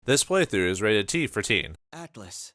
This playthrough is rated T for teen. Atlus.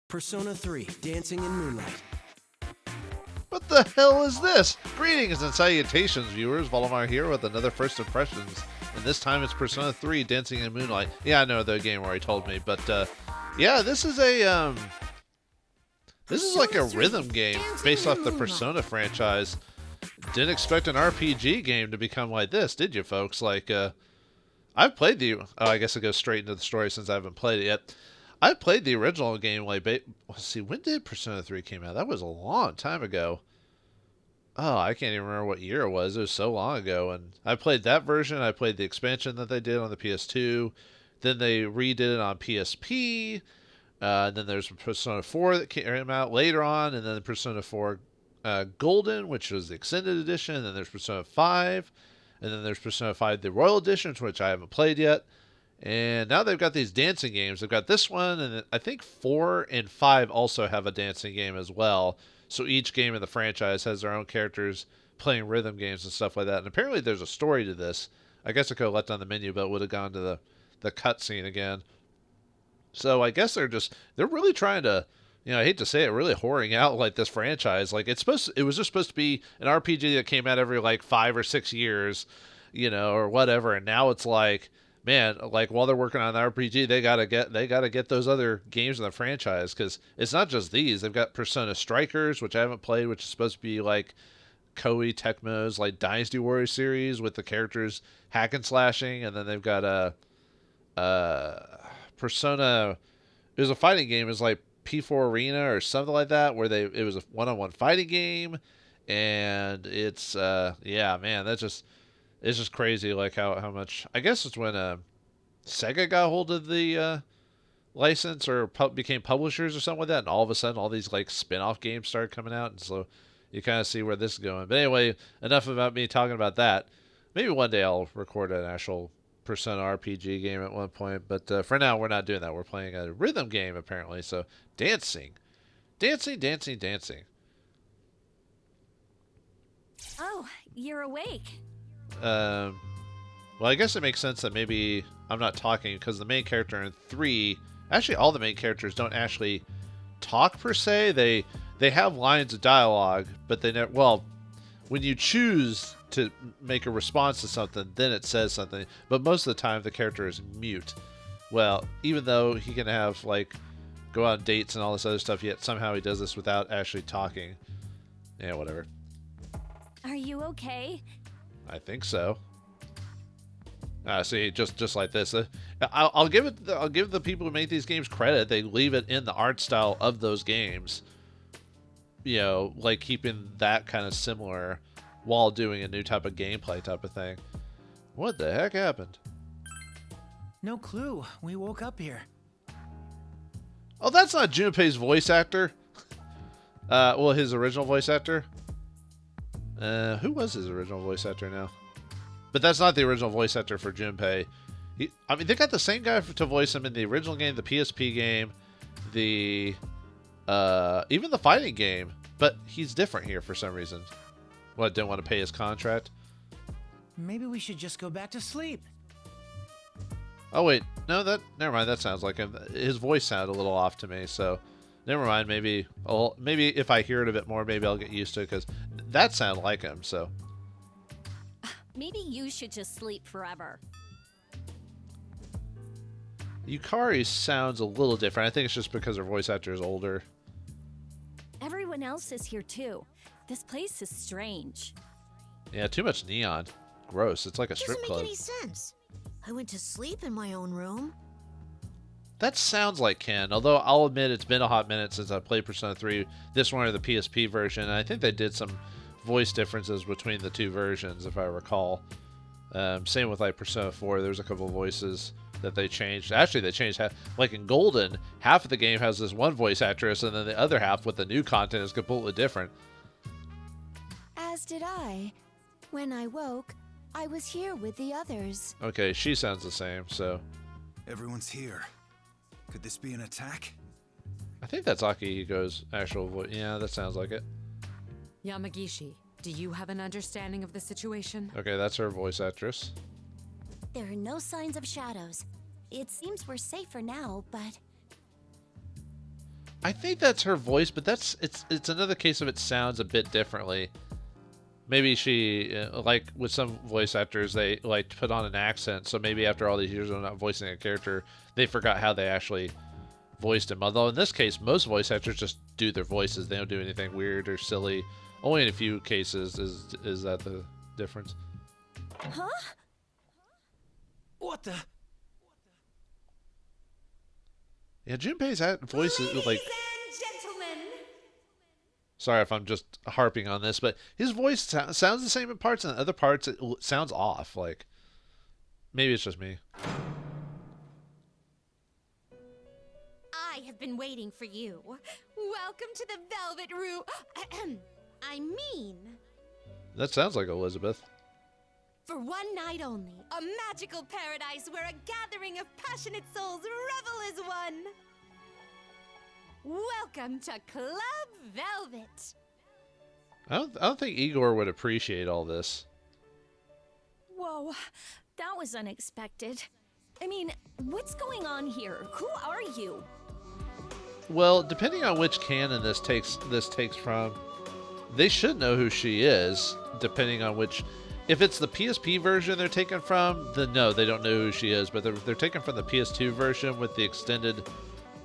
Persona 3, Dancing in Moonlight. What the hell is this? Greetings and salutations, viewers. Vauldemare here with another First Impressions. And this time it's Persona 3, Dancing in Moonlight. Yeah, I know the game already told me, but yeah, this is a this is like a rhythm game based off the Persona franchise. Didn't expect an RPG game to become like this, did you, folks? Like, I've played the. Oh, I guess it goes straight into the story since I haven't played it yet. I played the original game. Like, let's see, when did Persona 3 came out? That was a long time ago. Oh, I can't even remember what year it was. It was so long ago. And I played that version. I played the expansion that they did on the PS2. Then they redid it on PSP. Then there's Persona 4 that came out later on. And then the Persona 4 Golden, which was the extended edition. And then there's Persona 5. And then there's Persona 5 the Royal Edition, which I haven't played yet. And now they've got these dancing games. They've got this one, and I think 4 and 5 also have a dancing game as well. So each game in the franchise has their own characters playing rhythm games and stuff like that. And apparently there's a story to this. I guess I could have left on the menu, but it would have gone to the cutscene again. So I guess they're really trying to, you know, I hate to say it, really whoring out like this franchise. Like it was just supposed to be an RPG that came out every like 5 or 6 years, you know, or whatever. And now it's like, man, like while they're working on the RPG, they gotta get those other games in the franchise, because it's not just these. They've got Persona Strikers, which I haven't played, which is supposed to be like Koei Tecmo's like Dynasty Warriors series with the characters hack and slashing, and then they've got Persona. It was a fighting game. It was like P4 Arena or something like that, where it was a one-on-one fighting game, and it's yeah, man, it's just crazy, like how much. I guess it's when Sega got hold of the license or became publishers or something like that, and all of a sudden all these like spin-off games started coming out, and so you kind of see where this is going. But anyway, enough about me talking about that. Maybe one day I'll record an actual Persona RPG game at one point, but for now we're not doing that. We're playing a rhythm game apparently. So dancing. Oh, you're awake. Well, I guess it makes sense that maybe I'm not talking, because the main character in 3, actually all the main characters don't actually talk per se. They have lines of dialogue, but they never. Well, when you choose to make a response to something, then it says something. But most of the time, the character is mute. Well, even though he can have like go on dates and all this other stuff, yet somehow he does this without actually talking. Yeah, whatever. Are you okay? I think so. See, just like this. I'll give the people who make these games credit. They leave it in the art style of those games. You know, like keeping that kind of similar while doing a new type of gameplay type of thing. What the heck happened? No clue. We woke up here. Oh, that's not Junpei's voice actor. Well, his original voice actor. Who was his original voice actor now? But that's not the original voice actor for Junpei. I mean, they got the same guy to voice him in the original game, the PSP game, the even the fighting game. But he's different here for some reason. What, didn't want to pay his contract? Maybe we should just go back to sleep. Oh wait, no, never mind. That sounds like him. His voice sounded a little off to me, so never mind. Maybe if I hear it a bit more, maybe I'll get used to it because that sounded like him. So Maybe you should just sleep forever. Yukari sounds a little different. I think it's just because her voice actor is older. Everyone else is here too. This place is strange. Yeah, too much neon. Gross. It's like a strip club. Doesn't make any sense. I went to sleep in my own room. That sounds like Ken, although I'll admit it's been a hot minute since I played Persona 3, this one or the PSP version, and I think they did some voice differences between the two versions, if I recall. Same with like Persona 4, there's a couple of voices that they changed. Actually, they changed, like in Golden, half of the game has this one voice actress, and then the other half with the new content is completely different. As did I. When I woke, I was here with the others. Okay, she sounds the same, so... Everyone's here. Could this be an attack? I think that's Akihiko's actual voice. Yeah, that sounds like it. Yamagishi, do you have an understanding of the situation? Okay, that's her voice actress. There are no signs of shadows. It seems we're safe for now, but... I think that's her voice, but it's another case of it sounds a bit differently. Maybe she, like with some voice actors, they like to put on an accent, so maybe after all these years of not voicing a character, they forgot how they actually voiced him. Although in this case, most voice actors just do their voices. They don't do anything weird or silly. Only in a few cases is that the difference. Huh? What the? Yeah, Junpei's voice is like... Ladies and gentlemen. Sorry if I'm just harping on this, but his voice sounds the same in parts, and in other parts it sounds off. Like, maybe it's just me. I have been waiting for you. Welcome to the Velvet Room. I mean... That sounds like Elizabeth. For one night only, a magical paradise where a gathering of passionate souls revel as one. Welcome to Club Velvet. I don't think Igor would appreciate all this. Whoa, that was unexpected. I mean, what's going on here? Who are you? Well, depending on which canon this takes from, they should know who she is. Depending on which, if it's the PSP version they're taken from, then no, they don't know who she is. But they're taken from the PS2 version with the extended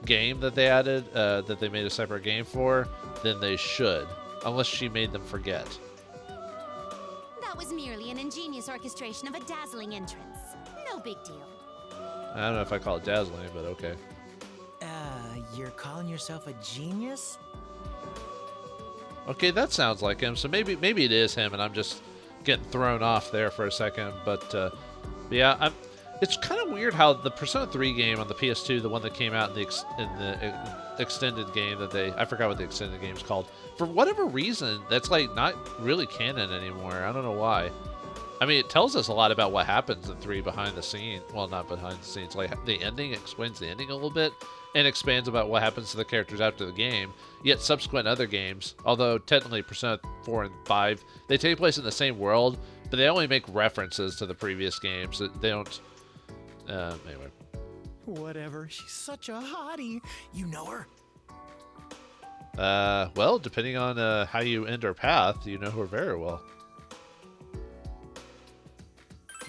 game that they added, that they made a separate game for, then they should, unless she made them forget. That was merely an ingenious orchestration of a dazzling entrance. No big deal. I don't know if I call it dazzling, but okay. You're calling yourself a genius? Okay, that sounds like him. So maybe it is him, and I'm just getting thrown off there for a second. But yeah, it's kind of weird how the Persona 3 game on the PS2, the one that came out in the extended game I forgot what the extended game's called. For whatever reason, that's like not really canon anymore. I don't know why. I mean, it tells us a lot about what happens in 3 behind the scenes. Well, not behind the scenes. Like the ending explains the ending a little bit and expands about what happens to the characters after the game. Yet subsequent other games, although technically Persona 4 and 5, they take place in the same world, but they only make references to the previous games. They don't... anyway. Whatever. She's such a hottie. You know her? Well, depending on how you end her path, you know her very well.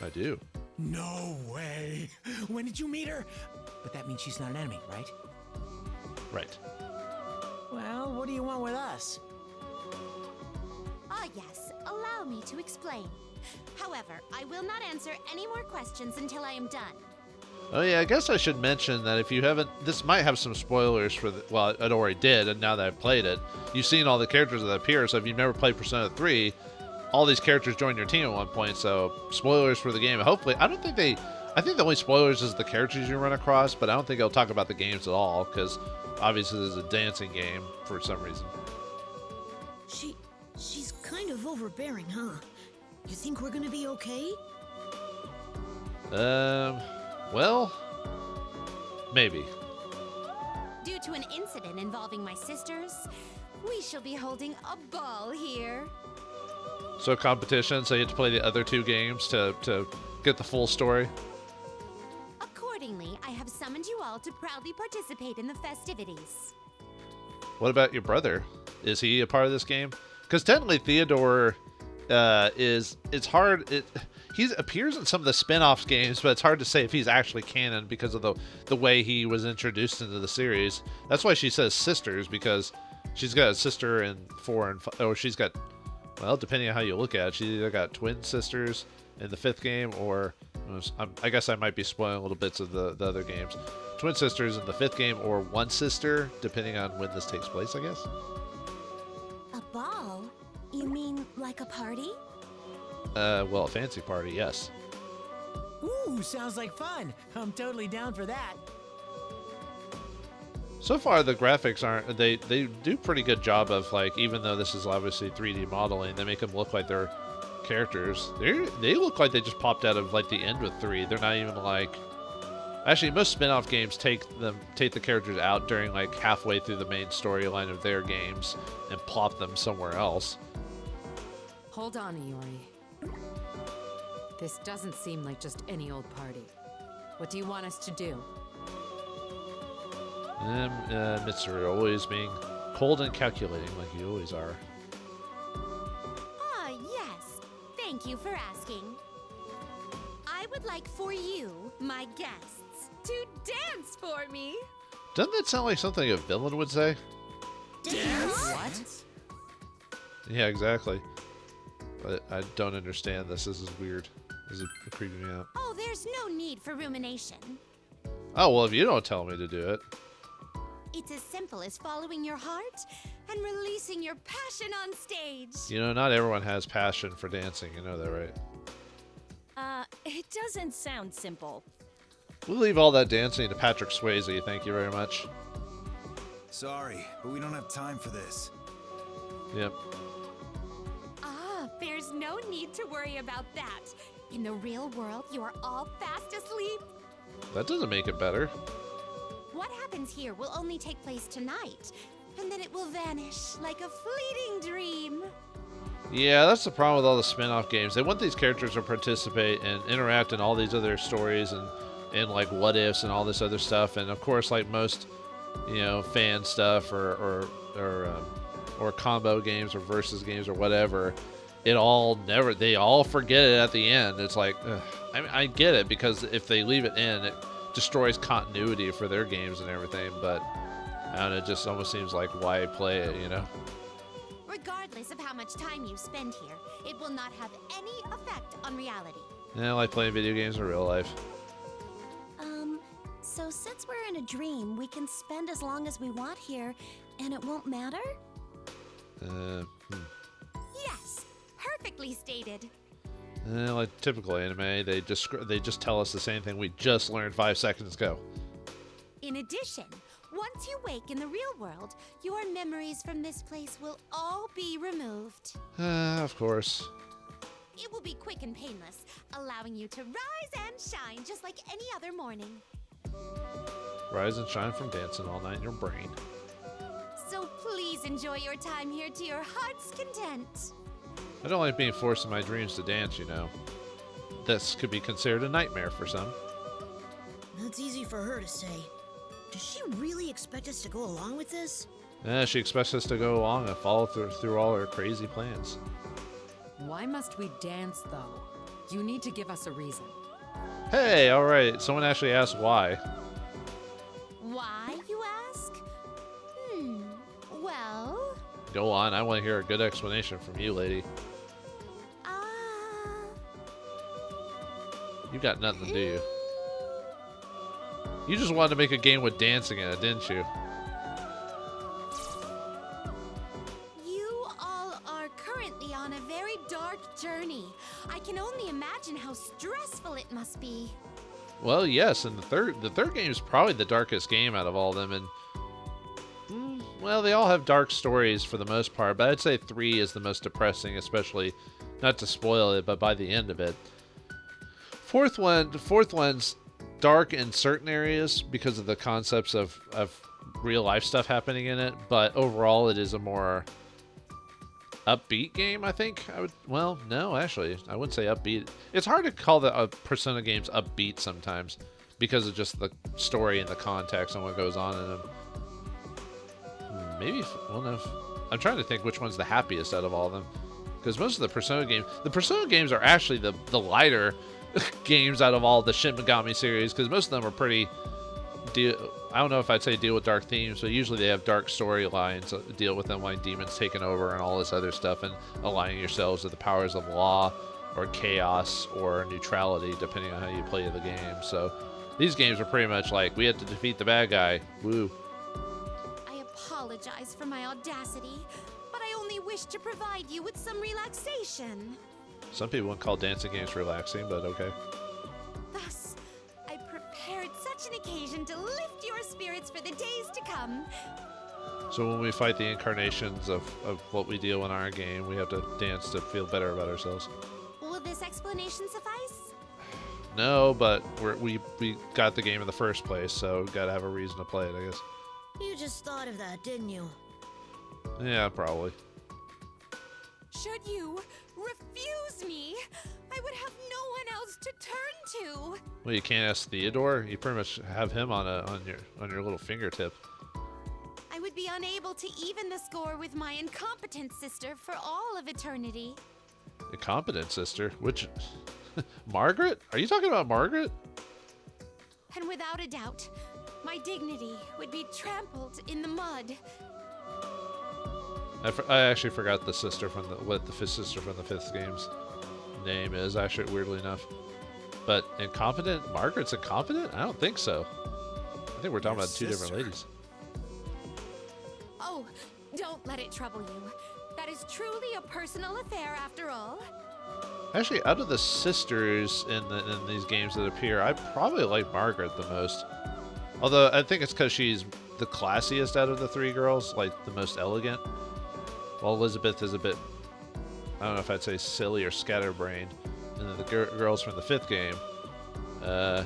I do. No way. When did you meet her? But that means she's not an enemy, right? Right. Well, what do you want with us? Ah, yes. Allow me to explain. However, I will not answer any more questions until I am done. Oh yeah, I guess I should mention that if you haven't, this might have some spoilers for well, it already did, and now that I've played it, you've seen all the characters that appear, so if you've never played Persona 3, all these characters join your team at one point, so spoilers for the game. Hopefully, I I think the only spoilers is the characters you run across, but I don't think it'll talk about the games at all, because obviously this is a dancing game for some reason. She's kind of overbearing, huh? You think we're gonna be okay? Well, maybe. Due to an incident involving my sisters, we shall be holding a ball here. So competition, so you have to play the other two games to get the full story? Accordingly, I have summoned you all to proudly participate in the festivities. What about your brother? Is he a part of this game? Because technically Theodore it's hard. He appears in some of the spin-off games, but it's hard to say if he's actually canon because of the way he was introduced into the series. That's why she says sisters, because she's got a sister in 4 and 5. Or she's got, well, depending on how you look at it, she's either got twin sisters in the 5th game, or I guess I might be spoiling little bits of the other games. Twin sisters in the 5th game, or one sister, depending on when this takes place, I guess. A ball? You mean like a party? Well, a fancy party, yes. Ooh, sounds like fun. I'm totally down for that. So far, the graphics aren't. They do pretty good job of, like, even though this is obviously 3D modeling, they make them look like they're characters. They look like they just popped out of, like, the end with 3. They're not even like. Actually, most spin-off games take the characters out during, like, halfway through the main storyline of their games and plop them somewhere else. Hold on, Iori. This doesn't seem like just any old party. What do you want us to do? Mitsuru always being cold and calculating like you always are. Ah, yes. Thank you for asking. I would like for you, my guests, to dance for me. Doesn't that sound like something a villain would say? Dance? What? Yeah, exactly. But I don't understand this. This is weird. This is creeping me out. Oh, there's no need for rumination. Oh, well, if you don't tell me to do it. It's as simple as following your heart and releasing your passion on stage. You know, not everyone has passion for dancing. You know that, right? It doesn't sound simple. We'll leave all that dancing to Patrick Swayze. Thank you very much. Sorry, but we don't have time for this. Yep. Ah, there's no need to worry about that. In the real world, you are all fast asleep. That doesn't make it better. What happens here will only take place tonight, and then it will vanish like a fleeting dream. Yeah, that's the problem with all the spin-off games. They want these characters to participate and interact in all these other stories and like what ifs and all this other stuff. And of course, like most, you know, fan stuff or combo games or versus games or whatever, they all forget it at the end. It's like, ugh. I mean, I get it, because if they leave it in, it destroys continuity for their games and everything. But I don't know, it just almost seems like, why play it, you know? Regardless of how much time you spend here, it will not have any effect on reality. Yeah, I like playing video games in real life. So since we're in a dream, we can spend as long as we want here, and it won't matter? Yes, perfectly stated. Like typical anime, they just tell us the same thing we just learned 5 seconds ago. In addition, once you wake in the real world, your memories from this place will all be removed. Of course. It will be quick and painless, allowing you to rise and shine just like any other morning. Rise and shine from dancing all night in your brain. So please enjoy your time here to your heart's content. I don't like being forced in my dreams to dance, you know. This could be considered a nightmare for some. That's easy for her to say. Does she really expect us to go along with this? She expects us to go along and follow through all her crazy plans. Why must we dance, though? You need to give us a reason. Hey, alright, someone actually asked why. Why, you ask? Well... Go on, I want to hear a good explanation from you, lady. You got nothing, do you? You just wanted to make a game with dancing in it, didn't you? You all are currently on a very dark journey. I can only imagine how stressful it must be. Well, yes, and the third game is probably the darkest game out of all of them, and well, they all have dark stories for the most part, but I'd say 3 is the most depressing, especially, not to spoil it, but by the end of it. Fourth one's dark in certain areas because of the concepts of real life stuff happening in it, but overall it is a more upbeat game, I think. Well, no, actually, I wouldn't say upbeat. It's hard to call the Persona games upbeat sometimes because of just the story and the context and what goes on in them. Maybe, well, no, I'm trying to think which one's the happiest out of all of them, because most of the Persona games are actually the lighter games out of all the Shin Megami series, because most of them are pretty I don't know if I'd say deal with dark themes, but usually they have dark storylines, deal with them like demons taking over and all this other stuff, and aligning yourselves with the powers of law or chaos or neutrality, depending on how you play the game. So these games are pretty much like, we have to defeat the bad guy. Woo. I apologize for my audacity, but I only wish to provide you with some relaxation. Some people wouldn't call dancing games relaxing, but okay. Thus, I prepared such an occasion to lift your spirits for the days to come. So when we fight the incarnations of what we deal in our game, we have to dance to feel better about ourselves. Will this explanation suffice? No, but we got the game in the first place, so we've got to have a reason to play it, I guess. You just thought of that, didn't you? Yeah, probably. Should you refuse me, I would have no one else to turn to. Well, you can't ask Theodore. You pretty much have him on your little fingertip. I would be unable to even the score with my incompetent sister for all of eternity. Incompetent sister? Which? Margaret? Are you talking about Margaret? And without a doubt, my dignity would be trampled in the mud. I actually forgot the sister from what the fifth sister from the fifth game's name is. Actually, weirdly enough, but incompetent. Margaret's incompetent? I don't think so. I think we're talking about two different ladies. Oh, don't let it trouble you. That is truly a personal affair, after all. Actually, out of the sisters in these games that appear, I probably like Margaret the most. Although I think it's because she's the classiest out of the three girls, like the most elegant. While Elizabeth is a bit, I don't know if I'd say silly or scatterbrained. And then the girls from the fifth game,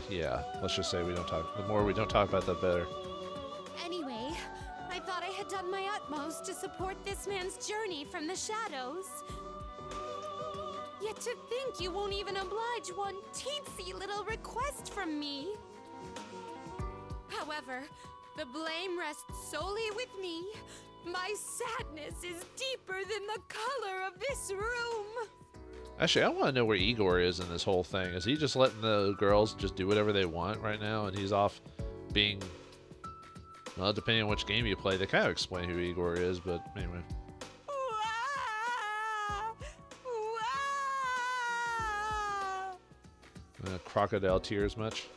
yeah, let's just say we don't talk. The more we don't talk about, the better. Anyway, I thought I had done my utmost to support this man's journey from the shadows. Yet to think you won't even oblige one teensy little request from me. However, the blame rests solely with me. My sadness is deeper than the color of this room. Actually, I want to know where Igor is in this whole thing. Is he just letting the girls just do whatever they want right now, and he's off being, well, depending on which game you play, they kind of explain who Igor is, but anyway. Crocodile tears much?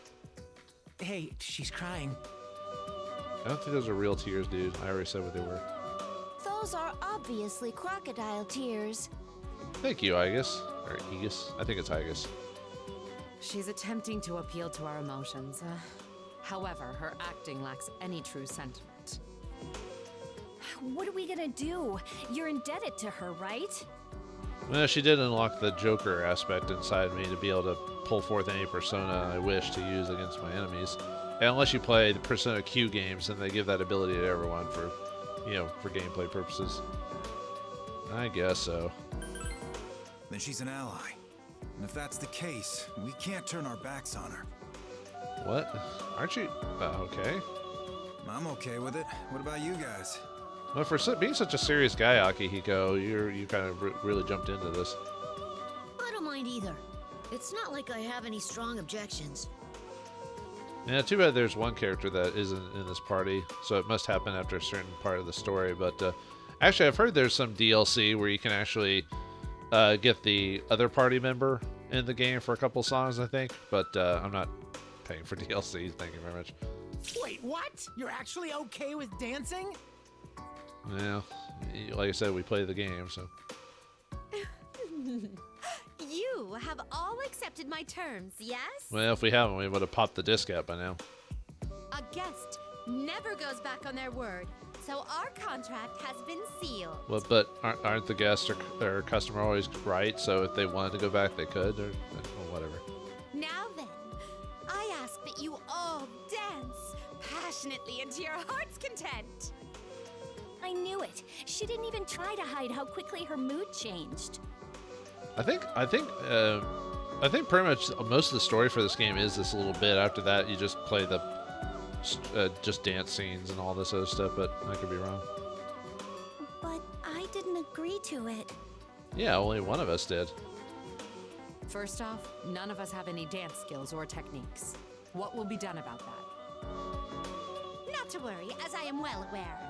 Hey, she's crying. I don't think those are real tears, dude. I already said what they were. Those are obviously crocodile tears. Thank you, Igus. Or Aegis. I think it's Igus. She's attempting to appeal to our emotions. However, her acting lacks any true sentiment. What are we gonna do? You're indebted to her, right? Well, she did unlock the Joker aspect inside me to be able to pull forth any persona I wish to use against my enemies. And unless you play the Persona Q games, then they give that ability to everyone for, you know, for gameplay purposes. I guess so. Then she's an ally. And if that's the case, we can't turn our backs on her. What? Aren't you? Okay. I'm okay with it. What about you guys? Well, for being such a serious guy, Akihiko, you kind of really jumped into this. I don't mind either. It's not like I have any strong objections. Yeah, too bad there's one character that isn't in this party, so it must happen after a certain part of the story. But actually, I've heard there's some DLC where you can actually get the other party member in the game for a couple songs, I think. But I'm not paying for DLC. Thank you very much. Wait, what? You're actually okay with dancing? Yeah, like I said, we play the game, so. you have all accepted my terms, yes? Well, if we haven't, we would have popped the disc out by now. A guest never goes back on their word, so our contract has been sealed. Well, but aren't the guest or customer always right? So if they wanted to go back, they could, or whatever. Now then, I ask that you all dance passionately and to your heart's content. I knew it. She didn't even try to hide how quickly her mood changed. I think pretty much most of the story for this game is this little bit. After that, you just play the just dance scenes and all this other stuff. But I could be wrong. But I didn't agree to it. Yeah, only one of us did. First off, none of us have any dance skills or techniques. What will be done about that? Not to worry, as I am well aware.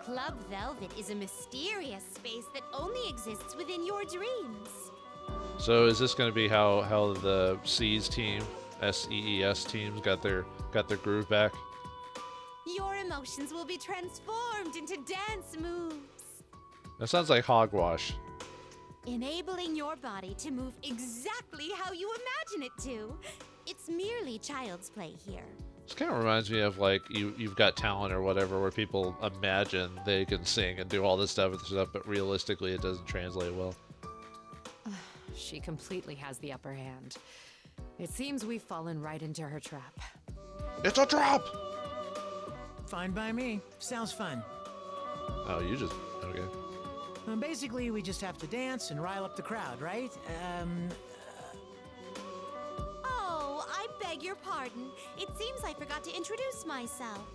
Club Velvet is a mysterious space that only exists within your dreams. So is this going to be how the SEES team, SEES teams got their groove back? Your emotions will be transformed into dance moves, That sounds like hogwash. enabling your body to move exactly how you imagine it to. It's merely child's play here. This kind of reminds me of like you've got talent or whatever, where people imagine they can sing and do all this stuff, but realistically it doesn't translate well. She completely has the upper hand. It seems we've fallen right into her trap. It's a trap! Fine by me. Sounds fun. Oh, you just... okay. Basically, we just have to dance and rile up the crowd, right? Oh, I beg your pardon. It seems I forgot to introduce myself.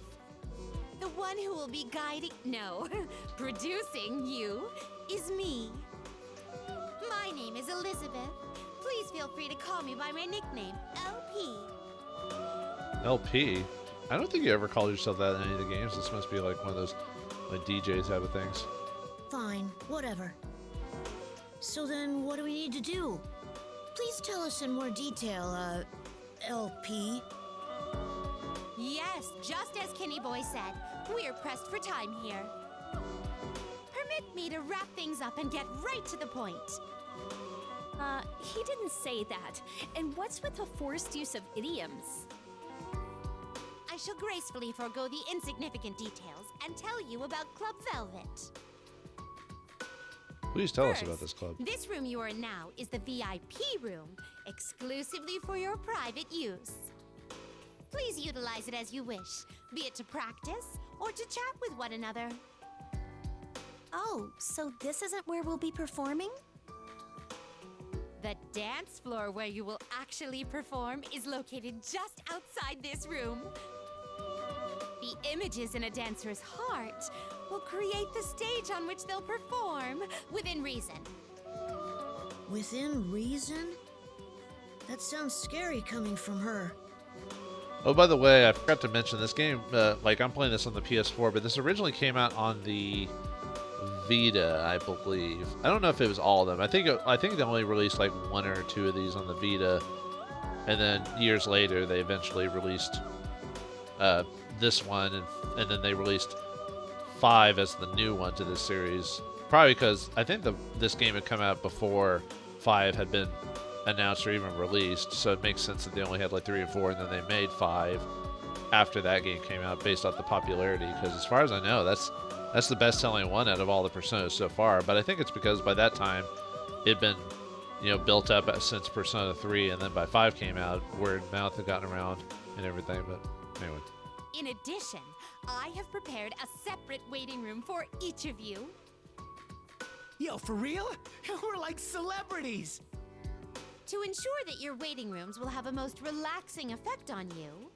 The one who will be guiding... no, producing you is me. My name is Elizabeth. Please feel free to call me by my nickname, LP. LP? I don't think you ever called yourself that in any of the games. This must be like one of those like DJ type of things. Fine, whatever. So then, what do we need to do? Please tell us in more detail, LP. Yes, just as Kenny Boy said, we're pressed for time here. Permit me to wrap things up and get right to the point. He didn't say that. And what's with the forced use of idioms? I shall gracefully forego the insignificant details and tell you about Club Velvet. Please tell us First, about this club. This room you are in now is the VIP room, exclusively for your private use. Please utilize it as you wish, be it to practice or to chat with one another. Oh, so this isn't where we'll be performing? The dance floor where you will actually perform is located just outside this room. The images in a dancer's heart will create the stage on which they'll perform within reason. Within reason? That sounds scary coming from her. Oh, by the way, I forgot to mention this game. Like I'm playing this on the PS4, but this originally came out on the Vita, I believe. I don't know if it was all of them. I think they only released like one or two of these on the Vita, and then years later they eventually released this one, and then they released 5 as the new one to this series. Probably because I think this game had come out before 5 had been announced or even released, so it makes sense that they only had like 3 or 4, and then they made 5 after that game came out based off the popularity. Because as far as I know, that's the best-selling one out of all the Personas so far. But I think it's because by that time it'd been, built up since Persona 3, and then by 5 came out, word of mouth had gotten around and everything. But anyway. In addition, I have prepared a separate waiting room for each of you. Yo, for real? We're like celebrities! To ensure that your waiting rooms will have a most relaxing effect on you,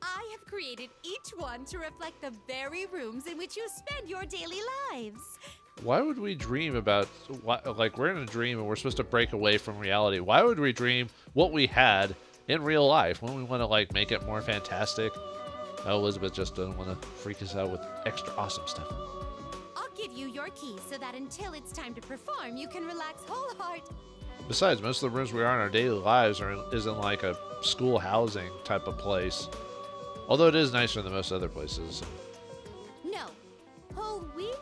I have created each one to reflect the very rooms in which you spend your daily lives. Why would we dream about, like, we're in a dream and we're supposed to break away from reality? Why would we dream what we had in real life when we want to, like, make it more fantastic? Oh, Elizabeth just doesn't want to freak us out with extra awesome stuff. I'll give you your keys so that until it's time to perform, you can relax whole heart. Besides, most of the rooms we are in our daily lives is in, like, a school housing type of place. Although it is nicer than most other places. So. No. Whole wheat?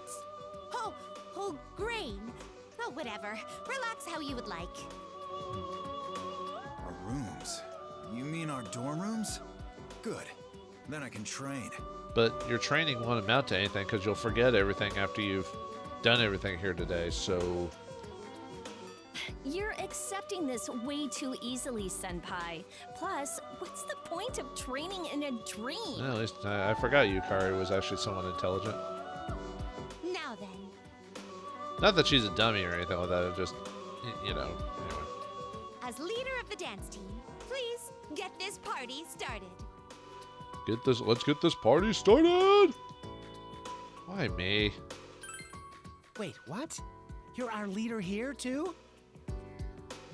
Whole grain? No, Oh, whatever. Relax how you would like. Our rooms? You mean our dorm rooms? Good. Then I can train. But your training won't amount to anything because you'll forget everything after you've done everything here today, so... You're accepting this way too easily, Senpai. Plus, what's the point of training in a dream? Well, at least I forgot Yukari was actually someone intelligent. Now then. Not that she's a dummy or anything like that, it just, you know, anyway. As leader of the dance team, please get this party started. Let's get this party started! Why me? Wait, what? You're our leader here, too?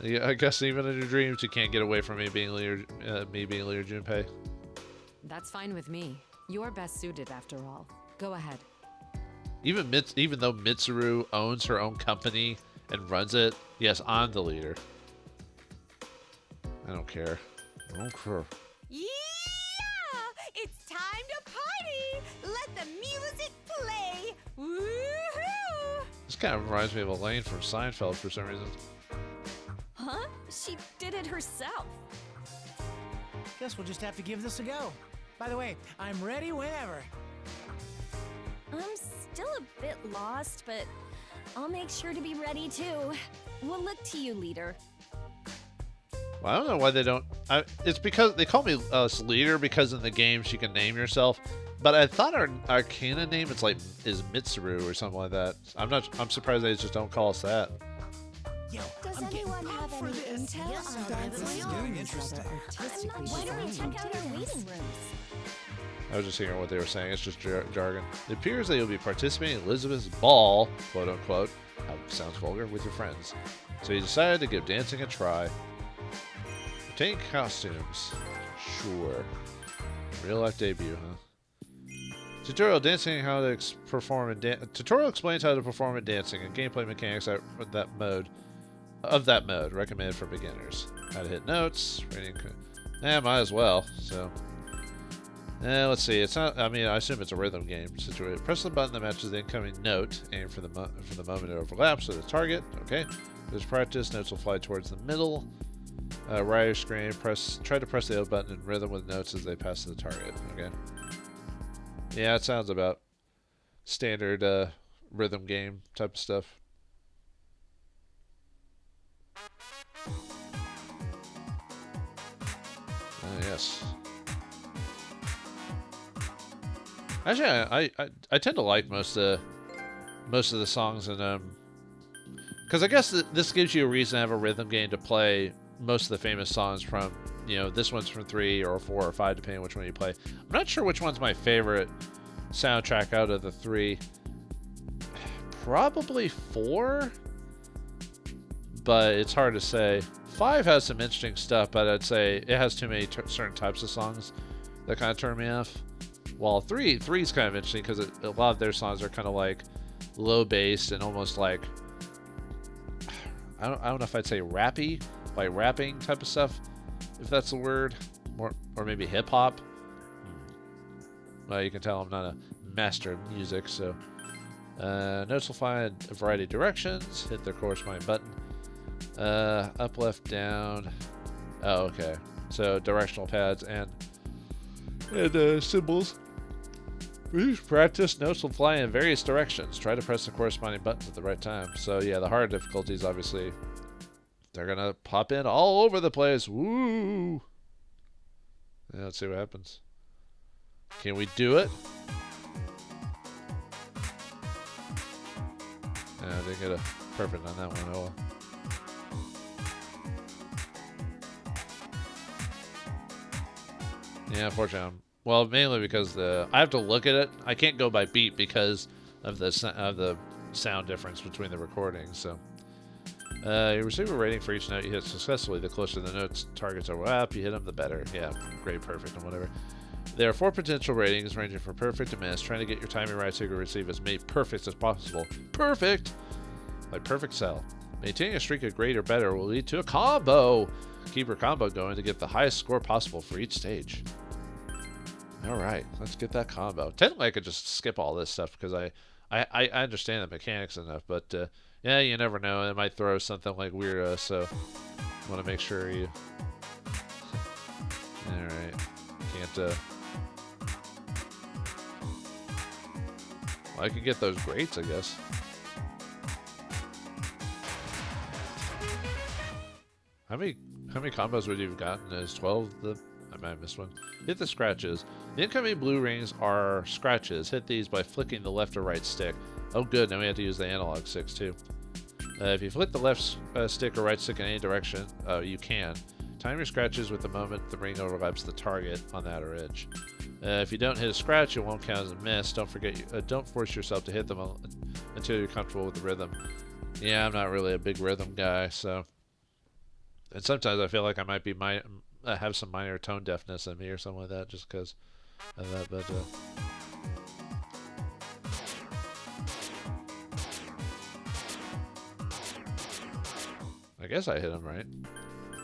Yeah, I guess even in your dreams you can't get away from me being leader Junpei. That's fine with me. You're best suited after all. Go ahead. Even though Mitsuru owns her own company and runs it, yes, I'm the leader. I don't care. I don't care. Yeah! It's time to party! Let the music play! Woohoo! This kind of reminds me of Elaine from Seinfeld for some reason. Huh? She did it herself. Guess we'll just have to give this a go. By the way, I'm ready whenever. I'm still a bit lost, but I'll make sure to be ready too. We'll look to you, leader. Well, I don't know why they don't. It's because they call me leader because in the game she can name yourself. But I thought our canon name is Mitsuru or something like that. I'm surprised they just don't call us that. Yo, Does I'm getting anyone have pumped for any this. intel Yes, on sir. dancing? This is getting interesting. Why don't we check out our waiting rooms? I was just hearing what they were saying. It's just jargon. It appears that you'll be participating in Elizabeth's ball, quote unquote. Sounds vulgar, with your friends. So you decided to give dancing a try. Obtain costumes. Sure. Real life debut, huh? Tutorial dancing how to perform in tutorial explains how to perform in dancing and gameplay mechanics of that mode. Recommended for beginners. How to hit notes. Rating. Might as well. So. Let's see. It's not. I mean, I assume it's a rhythm game. Situated. Press the button that matches the incoming note. Aim for the moment it overlaps with the target. Okay. There's practice. Notes will fly towards the middle. Right of your screen. Try to press the L button in rhythm with notes as they pass to the target. Okay. Yeah, it sounds about standard rhythm game type of stuff. Yes. Actually, I tend to like most of the songs, and because I guess this gives you a reason to have a rhythm game to play most of the famous songs from, you know, this one's from 3 or 4 or 5, depending on which one you play. I'm not sure which one's my favorite soundtrack out of the 3. Probably 4, but it's hard to say. 5 has some interesting stuff, but I'd say it has too many certain types of songs that kind of turn me off. While 3 is kind of interesting because a lot of their songs are kind of like low bass and almost like, I don't know if I'd say rappy, like rapping type of stuff, if that's the word, or maybe hip hop. Well, you can tell I'm not a master of music, so notes will find a variety of directions. Hit their corresponding button. Up, left, down. Oh, okay. So directional pads and symbols. For each practice, notes will fly in various directions. Try to press the corresponding buttons at the right time. So yeah, the hard difficulties, obviously, they're gonna pop in all over the place. Woo! Yeah, let's see what happens. Can we do it? Yeah, I didn't get a perfect on that one. Oh well. Yeah, unfortunately, well, mainly because I have to look at it. I can't go by beat because of the sound difference between the recordings. So, you receive a rating for each note you hit successfully. The closer the notes targets overlap, you hit them, the better. Yeah, great, perfect, and whatever. There are 4 potential ratings ranging from perfect to miss. Trying to get your timing right so you can receive as many perfects as possible. Perfect, like perfect cell. Maintaining a streak of great or better will lead to a combo. Keep your combo going to get the highest score possible for each stage. Alright, let's get that combo. Technically, I could just skip all this stuff because I understand the mechanics enough, but Yeah, you never know. It might throw something like weirdo, so want to make sure you... Alright. Can't, well, I could get those grates, I guess. How many combos would you have gotten? Is 12 the... I might have missed one. Hit the scratches. The incoming blue rings are scratches. Hit these by flicking the left or right stick. Oh good, now we have to use the analog sticks too. If you flick the left stick or right stick in any direction, you can. Time your scratches with the moment the ring overlaps the target on that or edge. If you don't hit a scratch, it won't count as a miss. Don't forget, don't force yourself to hit them until you're comfortable with the rhythm. Yeah, I'm not really a big rhythm guy, so. And sometimes I feel like I might be have some minor tone deafness in me or something like that, just because of that. But I guess I hit him right.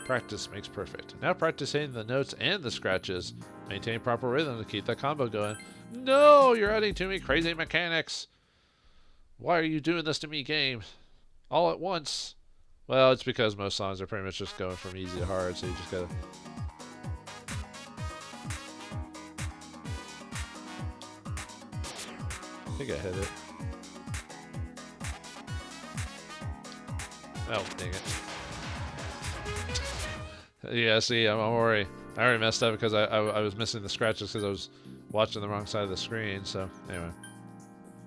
Practice makes perfect. Now practice hitting the notes and the scratches. Maintain proper rhythm to keep that combo going. No, you're adding too many crazy mechanics. Why are you doing this to me, game? All at once. Well, it's because most songs are pretty much just going from easy to hard, so you just gotta... I think I hit it. Oh, dang it. Yeah, see, I already messed up because I was missing the scratches because I was watching the wrong side of the screen. So anyway,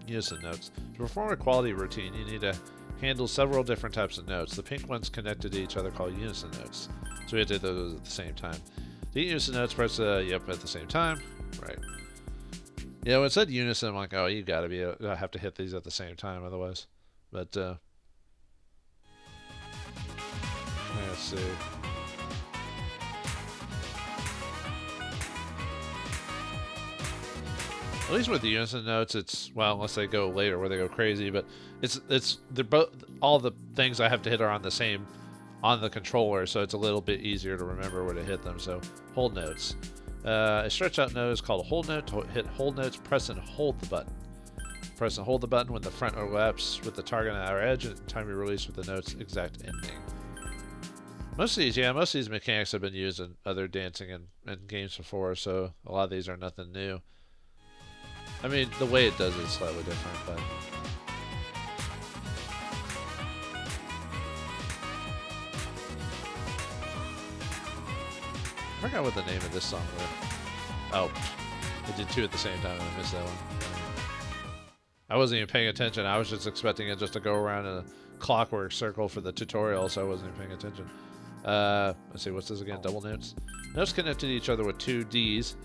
Unison Notes. To perform a quality routine, you need to handle several different types of notes. The pink ones connected to each other called Unison Notes. So we have to do those at the same time. The Unison Notes press yep at the same time. Right. Yeah, when it said Unison, I'm like, oh, you gotta be. I have to hit these at the same time, otherwise. But let's see. At least with the Unison Notes, it's, well, unless they go later where they go crazy, but they're both, all the things I have to hit are on the controller, so it's a little bit easier to remember where to hit them. So hold notes. A stretch out note is called a hold note. To hit hold notes, press and hold the button. Press and hold the button when the front overlaps with the target on our edge, and time you release with the note's exact ending. Most of these mechanics have been used in other dancing and games before, so a lot of these are nothing new. I mean, the way it does it is slightly different, but... I forgot what the name of this song was. Oh, I did two at the same time and I missed that one. I wasn't even paying attention. I was just expecting it just to go around in a clockwork circle for the tutorial, so I wasn't even paying attention. Let's see, what's this again? Double notes? Notes connected to each other with two Ds.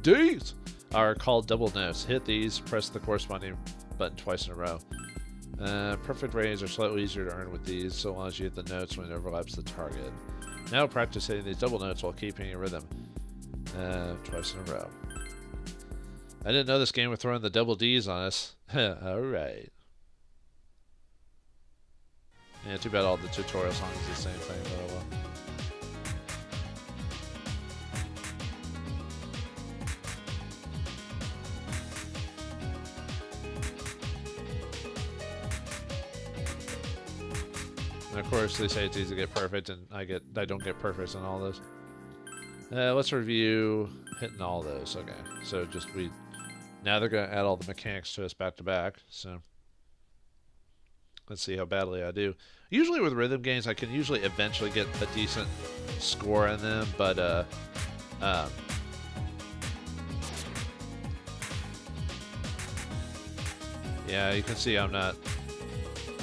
Ds! Are called double notes. Hit these, press the corresponding button twice in a row. Perfect ratings are slightly easier to earn with these, so long as you hit the notes when it overlaps the target. Now practice hitting these double notes while keeping your rhythm. Twice in a row. I didn't know this game would throw in the double Ds on us. Alright. Yeah, too bad all the tutorial songs are the same thing, but well. And of course, they say it's easy to get perfect, and I don't get perfects on all those. Let's review hitting all those. Okay, so now they're gonna add all the mechanics to us back to back. So let's see how badly I do. Usually with rhythm games, I can usually eventually get a decent score in them, but yeah, you can see I'm not.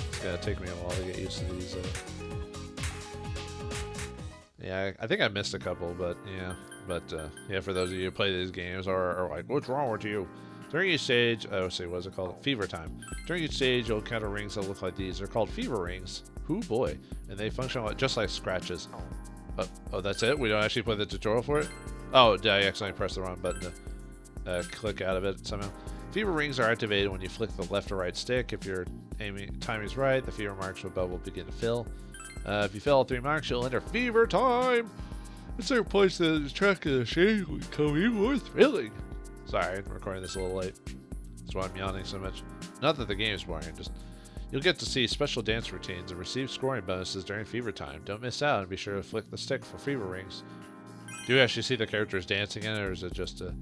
It's gonna take me a while to get used to these. Yeah, I think I missed a couple, but yeah. Yeah, for those of you who play these games or are like, what's wrong with you? During each stage, what's it called? Fever time. During each stage, you'll encounter rings that look like these. They're called fever rings. Hoo boy. And they function just like scratches. Oh, that's it? We don't actually play the tutorial for it? Oh, did I accidentally press the wrong button to click out of it somehow? Fever rings are activated when you flick the left or right stick. If your timing is right, the fever marks will begin to fill. If you fill all 3 marks, you'll enter fever time. It's a place that is track of the shade will become even more thrilling. Sorry, I'm recording this a little late. That's why I'm yawning so much. Not that the game is boring, just You'll get to see special dance routines and receive scoring bonuses during fever time. Don't miss out and be sure to flick the stick for fever rings. Do you actually see the characters dancing in it, or is it just a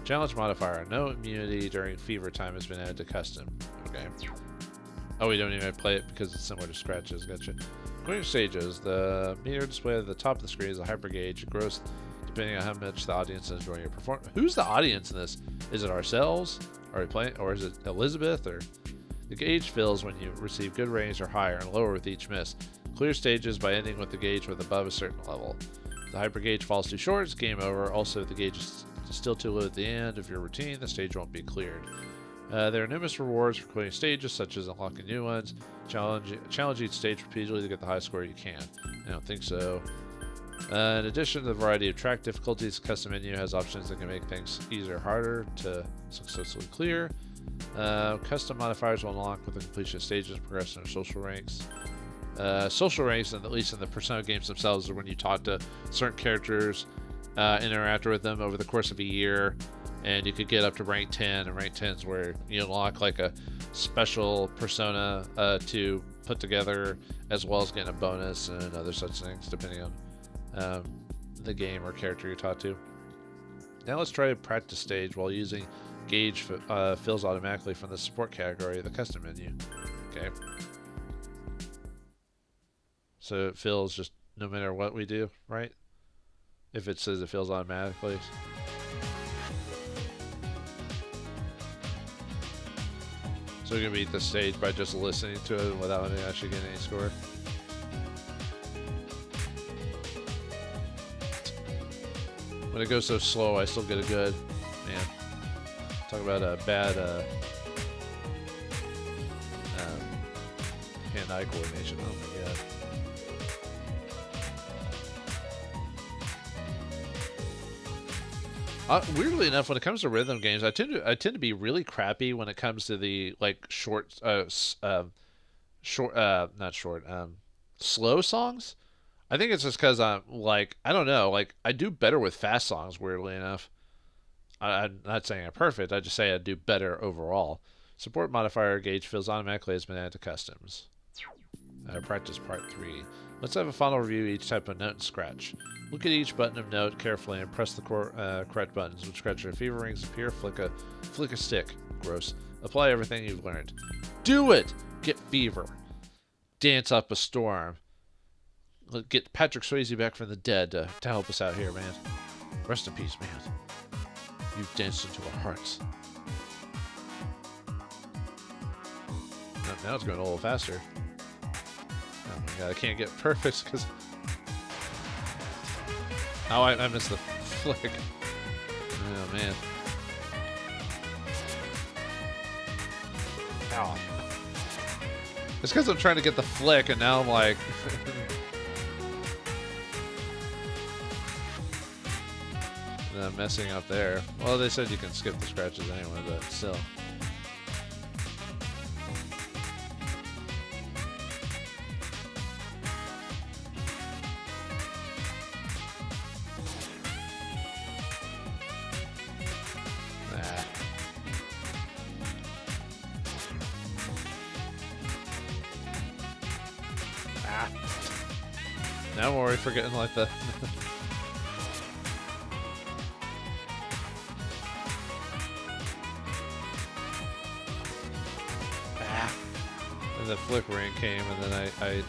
challenge modifier? No immunity during fever time has been added to custom. Okay. Oh, we don't even play it because it's similar to scratches. Gotcha. Clearing stages. The meter display at the top of the screen is a hyper gauge. It grows depending on how much the audience is enjoying your performance. Who's the audience in this? Is it ourselves? Are we playing, or is it Elizabeth? Or the gauge fills when you receive good ratings or higher, and lower with each miss. Clear stages by ending with the gauge with above a certain level. If the hyper gauge falls too short, it's game over. Also, if the gauge is still too low at the end of your routine, the stage won't be cleared. There are numerous rewards for clearing stages, such as unlocking new ones. Challenge each stage repeatedly to get the highest score you can. I don't think so. In addition to the variety of track difficulties, the custom menu has options that can make things easier or harder to successfully clear. Custom modifiers will unlock with the completion of stages and progression of social ranks. Social ranks, and at least in the Persona games themselves, are when you talk to certain characters, interact with them over the course of a year, and you could get up to rank 10, and rank 10 is where you unlock like a special persona to put together, as well as getting a bonus and other such things, depending on the game or character you talk to. Now let's try a practice stage while using gauge fills automatically from the support category of the custom menu. Okay. So it fills just no matter what we do, right? If it says it fills automatically. So we're going to beat the stage by just listening to it without actually getting any score. When it goes so slow, I still get a good, man. Talk about a bad hand-eye coordination. Oh my god. Weirdly enough, when it comes to rhythm games, I tend to be really crappy when it comes to the like slow songs. I think it's just because I'm like, I don't know, like I do better with fast songs. Weirdly enough, I'm not saying I'm perfect. I just say I do better overall. Support modifier gauge fills automatically has been added to customs. Practice part 3. Let's have a final review of each type of note and scratch. Look at each button of note carefully and press the correct buttons. When scratch your fever rings appear, flick a stick. Gross. Apply everything you've learned. Do it! Get fever. Dance up a storm. Get Patrick Swayze back from the dead to help us out here, man. Rest in peace, man. You've danced into our hearts. Now it's going a little faster. Oh my god, I can't get perfect because... Oh, I missed the flick. Oh, man. Ow. It's because I'm trying to get the flick, and now I'm like... and I'm messing up there. Well, they said you can skip the scratches anyway, but still. Now I'm worried for getting like the... And the flick ring came, and then I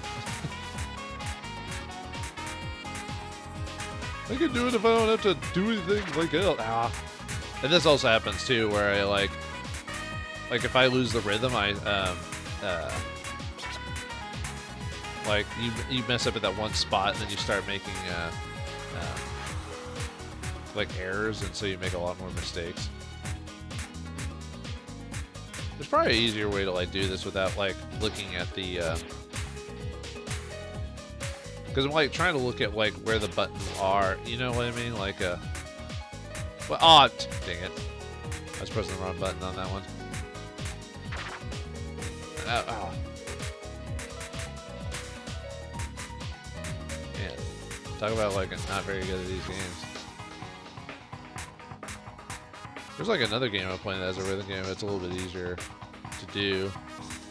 can do it if I don't have to do anything like else. And this also happens too, where I like if I lose the rhythm, like you mess up at that one spot, and then you start making like errors, and so you make a lot more mistakes. There's probably an easier way to like do this without like looking at the because I'm like trying to look at like where the buttons are, you know what I mean? Like well, oh, dang it, I was pressing the wrong button on that one. Oh. Man, talk about like not very good at these games. There's like another game I'm playing that has a rhythm game. It's a little bit easier to do.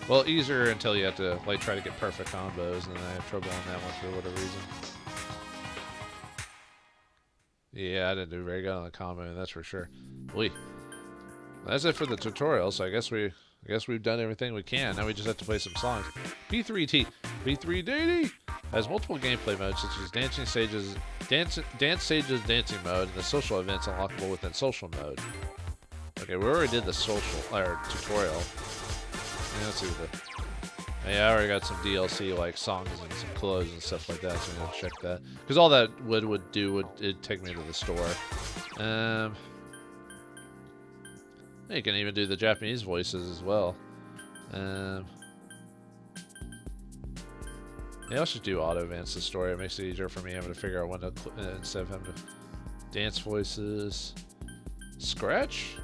Well, easier until you have to like try to get perfect combos, and then I have trouble on that one for whatever reason. Yeah, I didn't do very good on the combo, that's for sure. That's it for the tutorial. So I guess we've done everything we can. Now we just have to play some songs. P3T, P3DD has multiple gameplay modes such as dancing stages, dance stages, dancing mode, and the social events unlockable within social mode. Okay, we already did the social or tutorial. Yeah, let's see what yeah, I already got some DLC like songs and some clothes and stuff like that, so I'm gonna check that. Because all that would do would take me to the store. You can even do the Japanese voices as well. Yeah, let's just do auto advance the story. It makes it easier for me having to figure out when to instead of having to dance voices. Scratch?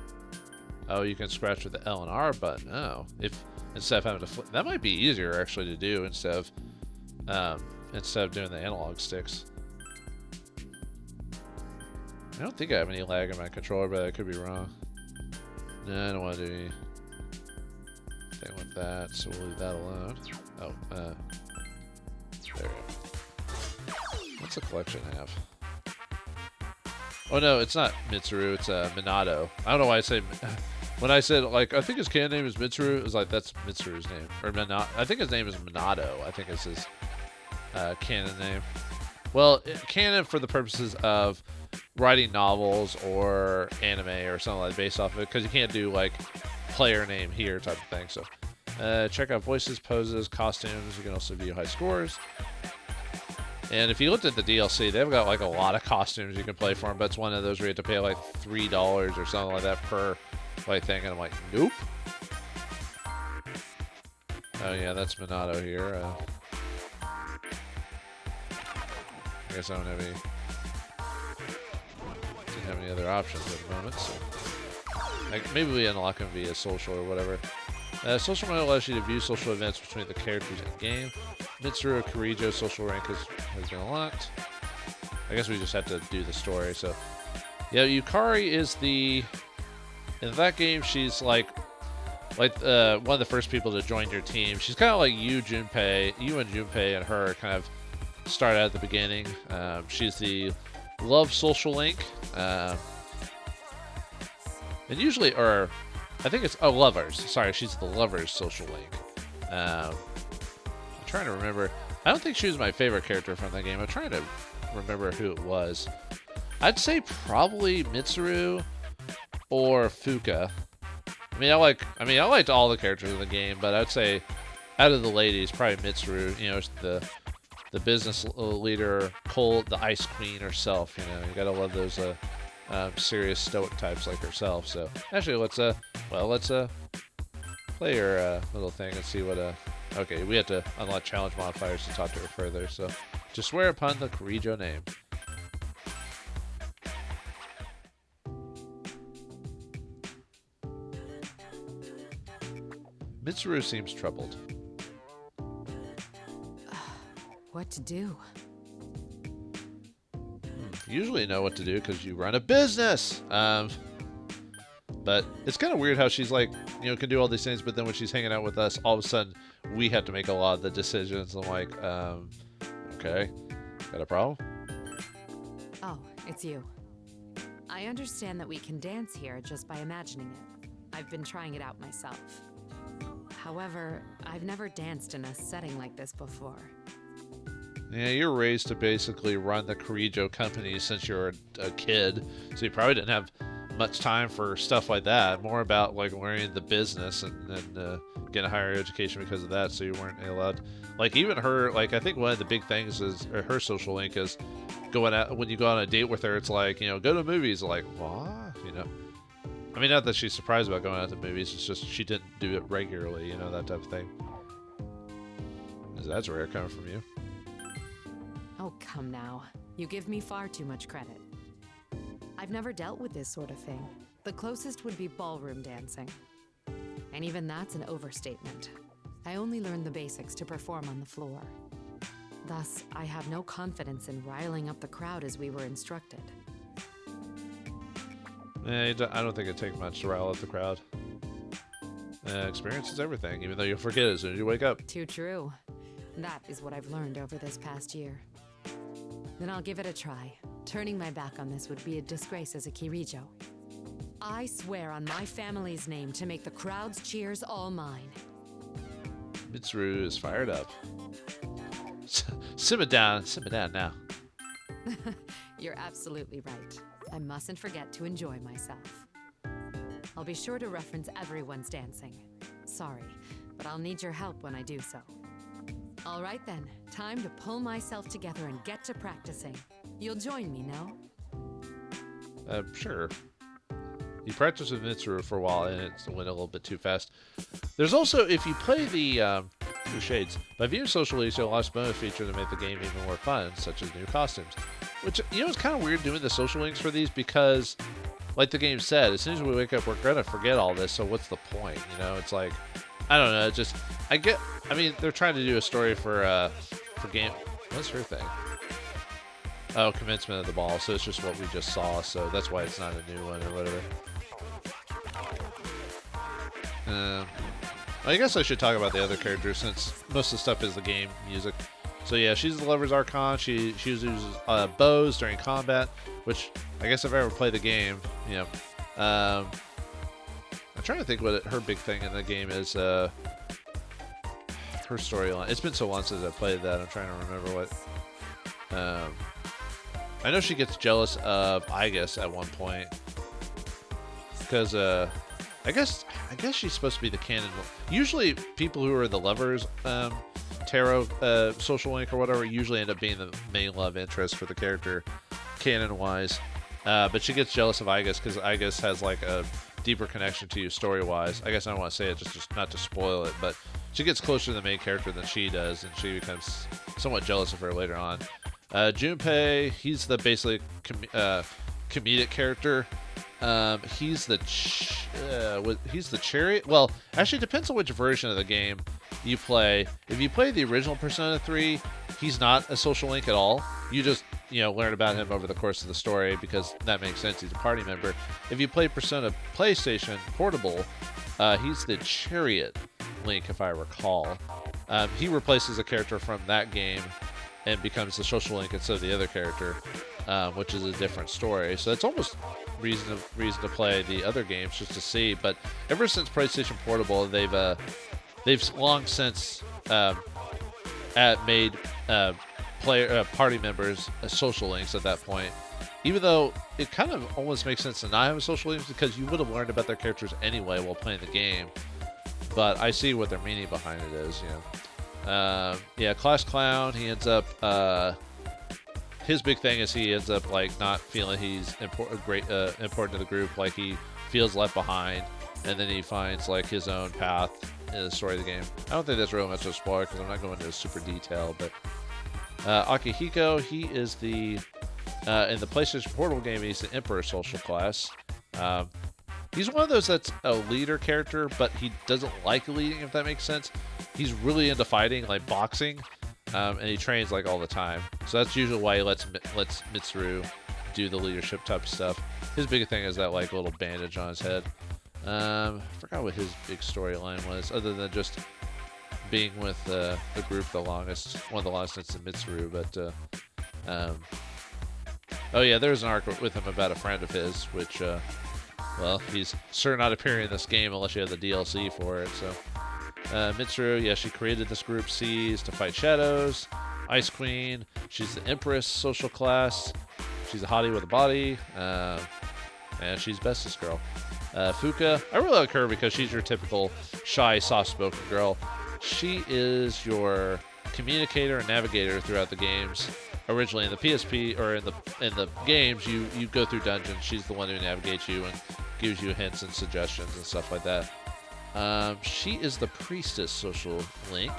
Oh, you can scratch with the L and R button. Oh, if instead of having to flip, that might be easier actually to do instead of doing the analog sticks. I don't think I have any lag in my controller, but I could be wrong. No, I don't want to do anything with that, so we'll leave that alone. Oh, there we go. What's the collection have? Oh no, it's not Mitsuru, it's Minato. I don't know why I say... When I said, like, I think his canon name is Mitsuru, it was like, that's Mitsuru's name. Or Minato. I think his name is Minato. I think it's his canon name. Well, canon for the purposes of writing novels or anime or something like based off of it, because you can't do, like, player name here type of thing. So, check out voices, poses, costumes. You can also view high scores. And if you looked at the DLC, they've got, like, a lot of costumes you can play for them, but it's one of those where you have to pay, like, $3 or something like that per... like thing, and I'm like, nope. Oh yeah, that's Minato here. I guess I don't have any. Didn't have any other options at the moment, so like maybe we unlock them via social or whatever. Social mode allows you to view social events between the characters in game. Mitsuru Kirijo social rank has been unlocked. I guess we just have to do the story. So yeah, Yukari is the. In that game, she's like one of the first people to join your team. She's kind of like you and Junpei and her kind of start out at the beginning. She's the love social link. And usually, or I think it's, lovers. Sorry, she's the lovers social link. I'm trying to remember. I don't think she was my favorite character from that game. I'm trying to remember who it was. I'd say probably Mitsuru. Or Fuka. I liked all the characters in the game, but I'd say out of the ladies, probably Mitsuru. You know, the business leader, the ice queen herself. You know, you gotta love those serious stoic types like herself. So actually, let's play her little thing and see what Okay, we have to unlock challenge modifiers to talk to her further. So just swear upon the Kirijo name. Mitsuru seems troubled. What to do? You usually know what to do because you run a business. But it's kind of weird how she's like, you know, can do all these things, but then when she's hanging out with us, all of a sudden we have to make a lot of the decisions. I'm like, okay, got a problem? Oh, it's you. I understand that we can dance here just by imagining it. I've been trying it out myself. However, I've never danced in a setting like this before. Yeah, you're raised to basically run the Kirijo company since you're a kid, so you probably didn't have much time for stuff like that. More about like learning the business and getting a higher education because of that, so you weren't allowed. Like even her, like I think one of the big things is her social link is going out when you go on a date with her. It's like, you know, go to movies. Like what, you know. I mean, not that she's surprised about going out to movies. It's just she didn't do it regularly, you know, that type of thing. That's rare coming from you. Oh, come now. You give me far too much credit. I've never dealt with this sort of thing. The closest would be ballroom dancing. And even that's an overstatement. I only learned the basics to perform on the floor. Thus, I have no confidence in riling up the crowd as we were instructed. I don't think it'd take much to rile up the crowd. Experience is everything, even though you'll forget it as soon as you wake up. Too true. That is what I've learned over this past year. Then I'll give it a try. Turning my back on this would be a disgrace as a Kirijo. I swear on my family's name to make the crowd's cheers all mine. Mitsuru is fired up. Simmer down now. You're absolutely right. I mustn't forget to enjoy myself. I'll be sure to reference everyone's dancing. Sorry, but I'll need your help when I do so. All right then, time to pull myself together and get to practicing. You'll join me, no? Sure. You practice with Mitsuru for a while and it went a little bit too fast. There's also, if you play the Two Shades, by viewing social links, you'll launch bonus features that make the game even more fun, such as new costumes. Which, you know, it's kind of weird doing the social links for these because, like the game said, as soon as we wake up, we're going to forget all this, so what's the point? You know, it's like, I don't know, just, I mean, they're trying to do a story for game, what's her thing? Oh, commencement of the ball, so it's just what we just saw, so that's why it's not a new one or whatever. I guess I should talk about the other characters since most of the stuff is the game music. So yeah, she's the Lover's Archon. She uses bows during combat, which I guess if I ever play the game, you know. I'm trying to think what her big thing in the game is. Her storyline. It's been so long since I played that. I'm trying to remember what. I know she gets jealous of Igus at one point because I guess she's supposed to be the canon. Usually, people who are the lovers, tarot, social link or whatever, usually end up being the main love interest for the character, canon-wise. But she gets jealous of Igus because Igus has like a deeper connection to you story-wise. I guess I don't want to say it just not to spoil it, but she gets closer to the main character than she does, and she becomes somewhat jealous of her later on. Junpei, he's the basically comedic character. He's the chariot. Well, actually, it depends on which version of the game you play. If you play the original Persona 3, he's not a social link at all. You just, you know, learn about him over the course of the story because that makes sense. He's a party member. If you play Persona PlayStation Portable, he's the chariot link, if I recall. He replaces a character from that game and becomes the social link instead of the other character, which is a different story. So it's almost reason to play the other games just to see. But ever since PlayStation Portable, they've long since made party members social links at that point. Even though it kind of almost makes sense to not have a social links because you would have learned about their characters anyway while playing the game. But I see what their meaning behind it is, you know. Yeah, Class Clown, he ends up, his big thing is he ends up like not feeling he's important to the group, like he feels left behind, and then he finds like his own path in the story of the game. I don't think that's really much of a spoiler because I'm not going into super detail, but Akihiko, he is the, in the PlayStation Portable game, he's the Emperor social class. He's one of those that's a leader character, but he doesn't like leading, if that makes sense. He's really into fighting, like boxing, and he trains like all the time. So that's usually why he lets Mitsuru do the leadership type of stuff. His big thing is that like little bandage on his head. I forgot what his big storyline was, other than just being with the group the longest, one of the longest since Mitsuru. But oh yeah, there's an arc with him about a friend of his, which well, he's sure not appearing in this game unless you have the DLC for it. So Mitsuru, yeah, she created this group C's to fight shadows. Ice Queen, she's the Empress social class. She's a hottie with a body, and she's bestest girl. Fuka, I really like her because she's your typical shy, soft-spoken girl. She is your communicator and navigator throughout the games. Originally in the PSP or in the games, you go through dungeons. She's the one who navigates you and gives you hints and suggestions and stuff like that. She is the priestess social link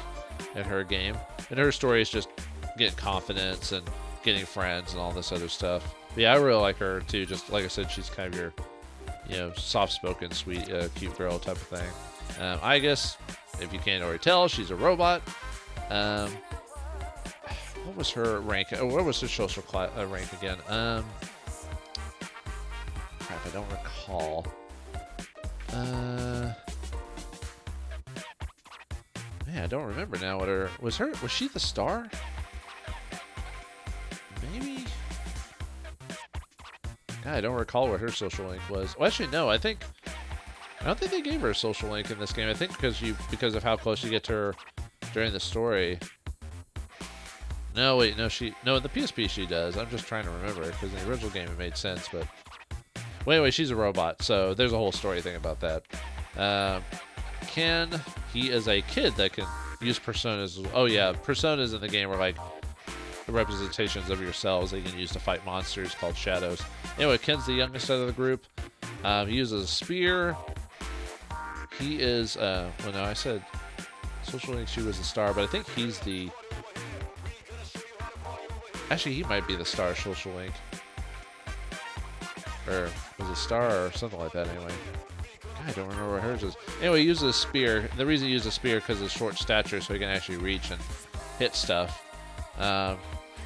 in her game, and her story is just getting confidence and getting friends and all this other stuff. But yeah, I really like her too. Just like I said, she's kind of your, you know, soft-spoken, sweet, cute girl type of thing. I guess if you can't already tell, she's a robot. What was her rank? What was her social rank again? Crap, I don't recall. Yeah, I don't remember now what her was. Was she the star? Maybe. God, I don't recall what her social link was. Well, actually, no. I don't think they gave her a social link in this game. I think because of how close you get to her during the story. No, wait, no, in the PSP she does. I'm just trying to remember it because in the original game it made sense, but well, anyway, she's a robot, so there's a whole story thing about that. Ken, he is a kid that can use personas. Oh yeah, personas in the game are like the representations of yourselves that you can use to fight monsters called shadows. Anyway, Ken's the youngest out of the group. He uses a spear. He is, well, no, I said social link, she was the star, but I think he's the, actually, he might be the star social link. Or was it star or something like that anyway. I don't remember what hers is. Anyway, he uses a spear. The reason he uses a spear because of short stature, so he can actually reach and hit stuff. And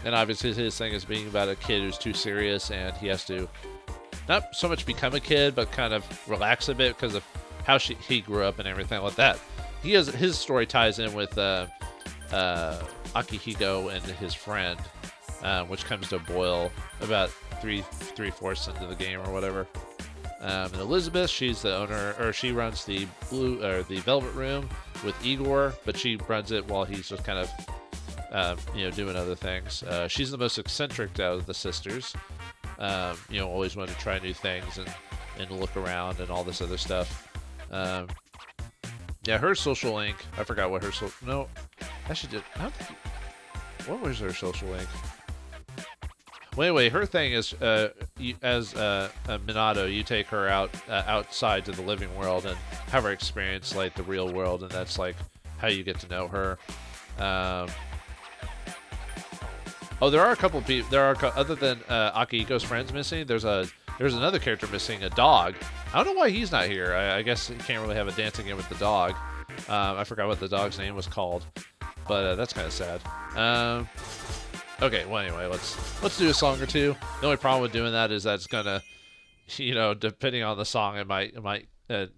obviously his thing is being about a kid who's too serious, and he has to not so much become a kid, but kind of relax a bit because of how he grew up and everything like that. His story ties in with Akihiko and his friend, which comes to a boil about three-fourths into the game or whatever. And Elizabeth, she's the owner, or she runs the the Velvet Room with Igor, but she runs it while he's just kind of doing other things. She's the most eccentric out of the sisters. Always wanted to try new things and look around and all this other stuff. Yeah, her social link, I forgot what her no, actually did, what was her social link? Well, anyway, her thing is, as Minato, you take her outside to the living world and have her experience like the real world, and that's like how you get to know her. There are a couple of people. Other than Akihiko's friends missing. There's another character missing, a dog. I don't know why he's not here. I guess you can't really have a dancing game with the dog. I forgot what the dog's name was called, but that's kind of sad. Okay, well anyway, let's do a song or two. The only problem with doing that is that it's gonna, depending on the song, it might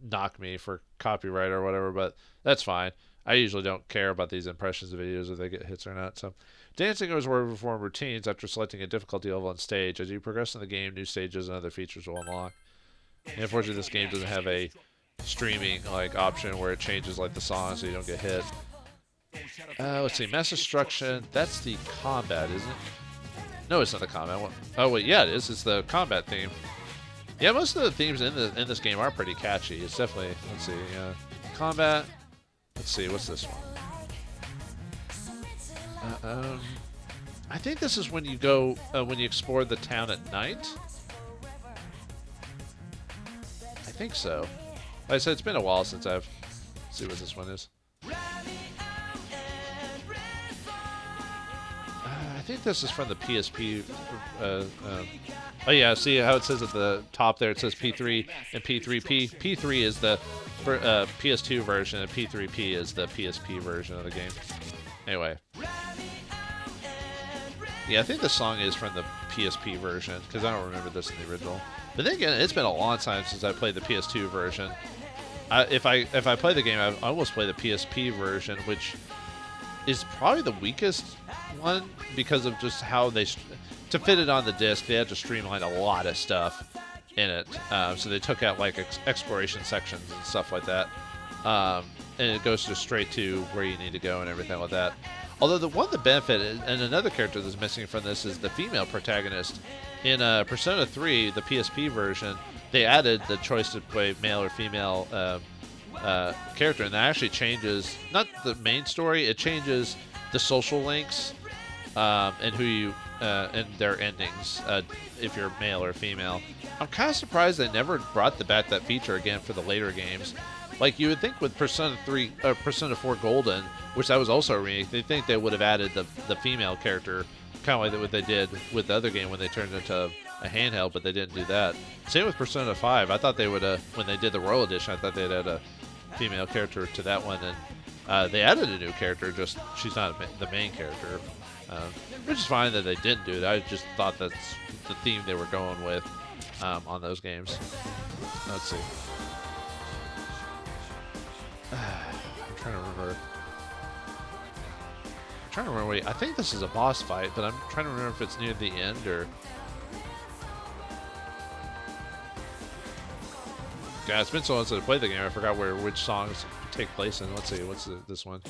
knock me for copyright or whatever. But that's fine. I usually don't care about these impressions videos if they get hits or not. So, dancing is where we perform routines after selecting a difficulty level on stage. As you progress in the game, new stages and other features will unlock. And unfortunately, this game doesn't have a streaming option where it changes the song so you don't get hit. Let's see, mass destruction. That's the combat, isn't it? No, it's not the combat. Oh wait, yeah, it is. It's the combat theme. Yeah, most of the themes in this game are pretty catchy. It's definitely. Let's see, combat. Let's see, what's this one? I think this is when you go when you explore the town at night. I think so. Like I said, it's been a while since I've. Let's see what this one is. I think this is from the PSP. Oh yeah, see how it says at the top there? It says P3 and P3P. P3 is the PS2 version, and P3P is the PSP version of the game. Anyway. Yeah, I think the song is from the PSP version, because I don't remember this in the original. But then again, it's been a long time since I played the PS2 version. If I play the game, I almost play the PSP version, which is probably the weakest one because of just how to fit it on the disc, they had to streamline a lot of stuff in it. So they took out exploration sections and stuff like that. And it goes just straight to where you need to go and everything like that. Although the benefit, and another character that's missing from this, is the female protagonist. In Persona 3, the PSP version, they added the choice to play male or female character, and that actually changes, not the main story, it changes the social links and who you and their endings if you're male or female. I'm kind of surprised they never brought back that feature again for the later games. Like you would think with Persona 4 Golden, which that was also a remake, they think they would have added the female character, kind of like what they did with the other game when they turned it into a handheld, but they didn't do that. Same with Persona 5. I thought they would when they did the Royal Edition, I thought they'd add a female character to that one, and they added a new character, just she's not the main character, which is fine that they didn't do it. I just thought that's the theme they were going with on those games. Let's see. I'm trying to remember. trying to remember. I think this is a boss fight, but I'm trying to remember if it's near the end or. God, it's been so long since I played the game. I forgot which songs take place in. Let's see. What's this one?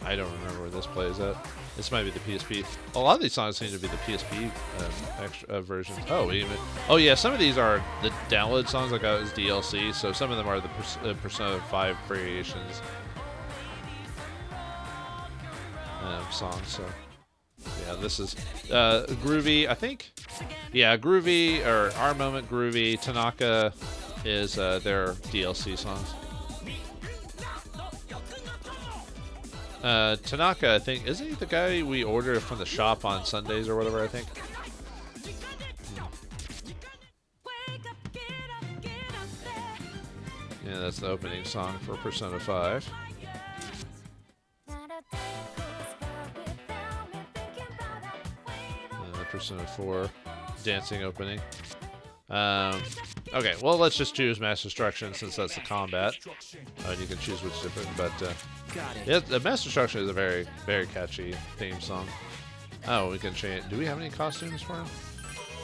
I don't remember where this plays at. This might be the PSP. A lot of these songs seem to be the PSP extra versions. Oh yeah, some of these are the download songs I got as DLC. So some of them are the Persona 5 variations songs. So yeah, this is Groovy. I think. Yeah, Groovy or Our Moment Groovy. Tanaka is their DLC songs. Tanaka, I think, isn't he the guy we order from the shop on Sundays or whatever, I think? Yeah, that's the opening song for Persona 5. Persona 4 dancing opening. Okay, well, let's just choose Mass Destruction since that's the combat. And you can choose which different, but yeah, the Mass Destruction is a very, very catchy theme song. Oh, we can change. Do we have any costumes for him?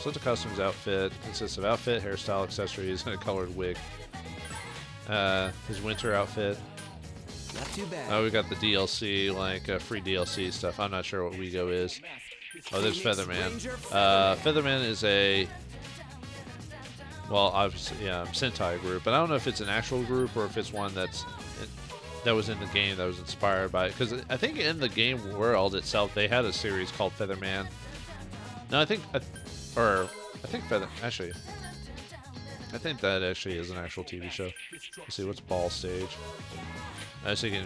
So the costumes outfit consists of outfit, hairstyle, accessories, and a colored wig. His winter outfit. Not too bad. Oh, we got the DLC, like free DLC stuff. I'm not sure what Wigo is. Oh, there's Featherman. Featherman is a, well, obviously, yeah, Sentai group, but I don't know if it's an actual group or if it's one that was in the game that was inspired by it. Because I think in the game world itself, they had a series called Featherman. No, I think actually, I think that actually is an actual TV show. Let's see, what's Ball Stage? I was thinking,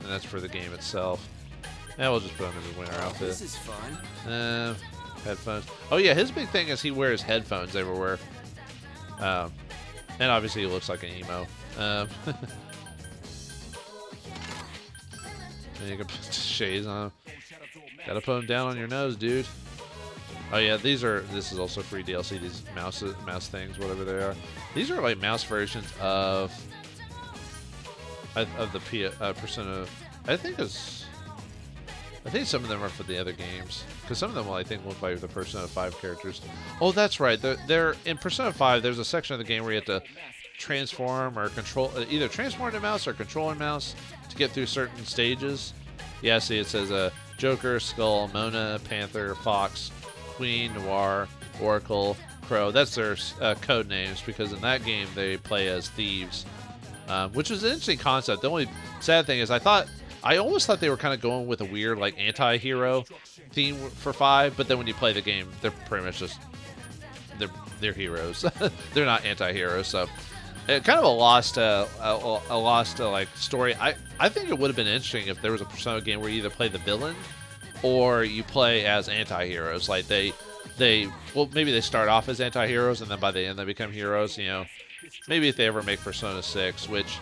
and that's for the game itself. Yeah, we'll just put him in his winter outfit. This is fun. Headphones. Oh yeah, his big thing is he wears headphones everywhere. And obviously he looks like an emo. And you can put shades on him. Gotta put him down on your nose, dude. Oh yeah, this is also free DLC, these mouse things, whatever they are. These are like mouse versions of the Persona. I think some of them are for the other games, because some of them, I think, look like the Persona 5 characters. Oh, that's right. They're in Persona 5. There's a section of the game where you have to transform or control, either transform the mouse or control a mouse to get through certain stages. Yeah, see, it says Joker, Skull, Mona, Panther, Fox, Queen, Noir, Oracle, Crow. That's their code names, because in that game they play as thieves, which was an interesting concept. The only sad thing is I almost thought they were kind of going with a weird, like, anti-hero theme for 5, but then when you play the game, they're pretty much just, they're heroes. They're not anti-heroes, so kind of a lost like story. I think it would have been interesting if there was a Persona game where you either play the villain or you play as anti-heroes. Like well, maybe they start off as anti-heroes and then by the end they become heroes. You know, maybe if they ever make Persona 6, which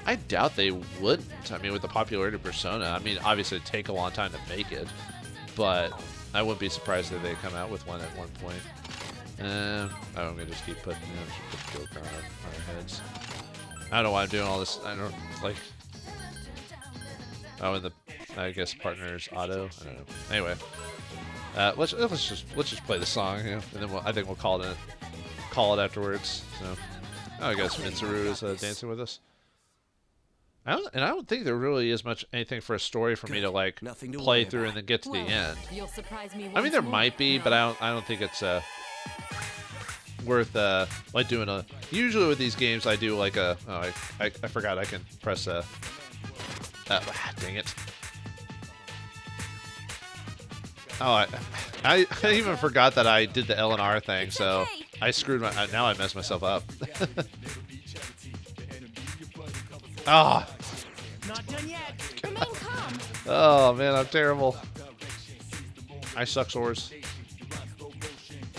I doubt they wouldn't. I mean, with the popularity of Persona, I mean, obviously it'd take a long time to make it, but I wouldn't be surprised if they come out with one at one point. I'm gonna just keep putting put Joker on our heads. I don't know why I'm doing all this. I don't like. Oh, and I guess partner's auto. I don't know. Anyway, let's just play the song, you know, and then I think we'll call it afterwards. So, I guess Mitsuru is dancing with us. I don't think there really is much anything for a story for me to like play through and then get to the end. You'll surprise me. I mean, there might be, but I don't think it's worth like doing a. Usually with these games, I do like a. Oh, I forgot I can press a. Dang it. Oh, I even forgot that I did the L and R thing, so I screwed now I messed myself up. Ah. Oh. Not done yet. Remain calm. Oh man, I'm terrible. I suck sores.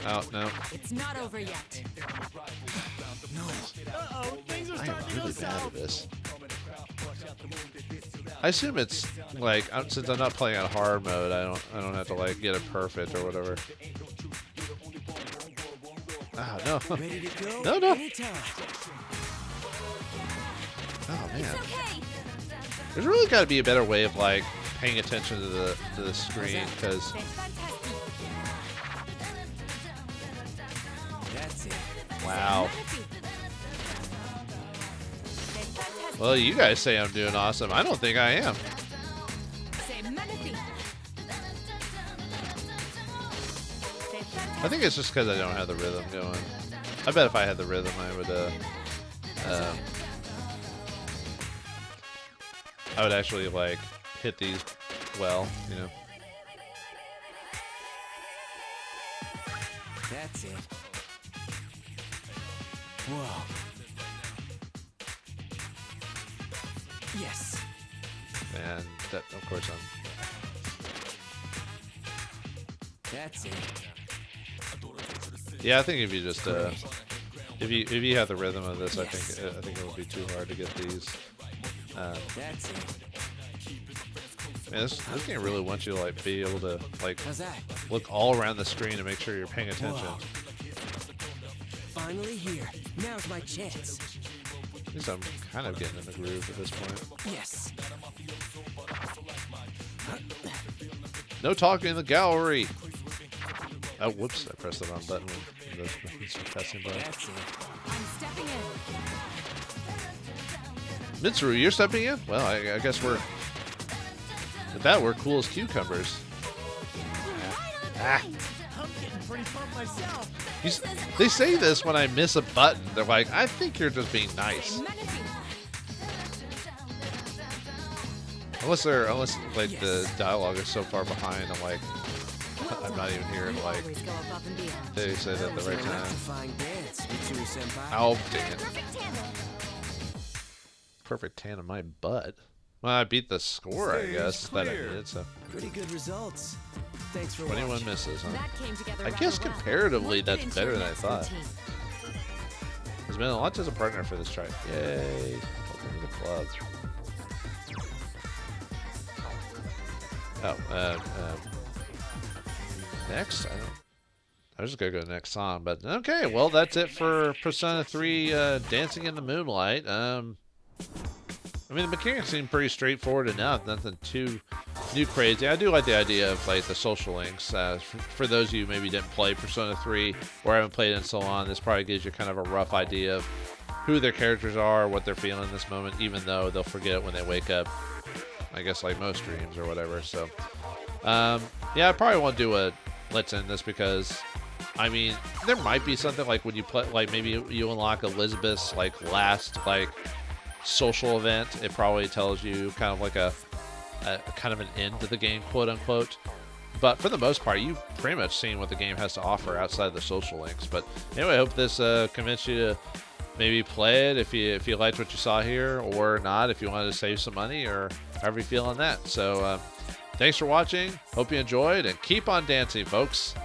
Oh no. It's not over yet. Uh-oh, things are I am starting to go really bad at south. this. I assume it's like since I'm not playing on hard mode, I don't have to like get it perfect or whatever. Ah no. Ready to go? No. Anytime. Oh man. It's okay. There's really got to be a better way of like paying attention to the screen because That's it. wow. Well, you guys say I'm doing awesome. I don't think I am. I think it's just because I don't have the rhythm going. I bet if I had the rhythm, I would actually like hit these well, you know. That's it. Whoa. Yes. And that, of course, That's it. yeah, I think if you just if you have the rhythm of this, I think it would be too hard to get these. That's it. Man, this game really wants you to like be able to like How's that? look all around the screen to make sure you're paying attention. Whoa. Finally here. Now's my chance. At least I'm kind of getting in the groove at this point. Yes. No talking in the gallery. Oh, whoops! I pressed the wrong button when those buttons were pressing by. That's it. I'm stepping in. Mitsuru, you're stepping in? Well, I guess we're... At that, we're cool as cucumbers. Ah. I'm getting pretty pumped myself. They say this when I miss a button. They're like, I think you're just being nice. Unless like the dialogue is so far behind, I'm like, I'm not even hearing like they say that at the right time. Oh, dang it. Perfect tandem, my butt. Well, I beat the score, I guess, that I did, so. Pretty good results. Thanks for 21 watching. misses, huh? That came together I guess rather well. comparatively, What that's fit into better your than I next thought. routine? There's been a lot as a partner for this track. Yay. Welcome to the club. Oh, next? I was just gonna go to the next song, but okay, well, that's it for Persona 3 Dancing in the Moonlight. I mean, the mechanics seem pretty straightforward enough, nothing too new crazy. I do like the idea of like the social links. For those of you who maybe didn't play Persona 3 or haven't played it in so long, this probably gives you kind of a rough idea of who their characters are, what they're feeling in this moment, even though they'll forget it when they wake up, I guess like most dreams or whatever. So, yeah, I probably won't do a Let's End This because, I mean, there might be something like when you play, like maybe you unlock Elizabeth's like last like social event. It probably tells you kind of like a kind of an end to the game, quote unquote. But for the most part, you've pretty much seen what the game has to offer outside the social links. But anyway, I hope this convinced you to maybe play it if you liked what you saw here, or not if you wanted to save some money, or however you feel on that. So thanks for watching. Hope you enjoyed, and keep on dancing, folks.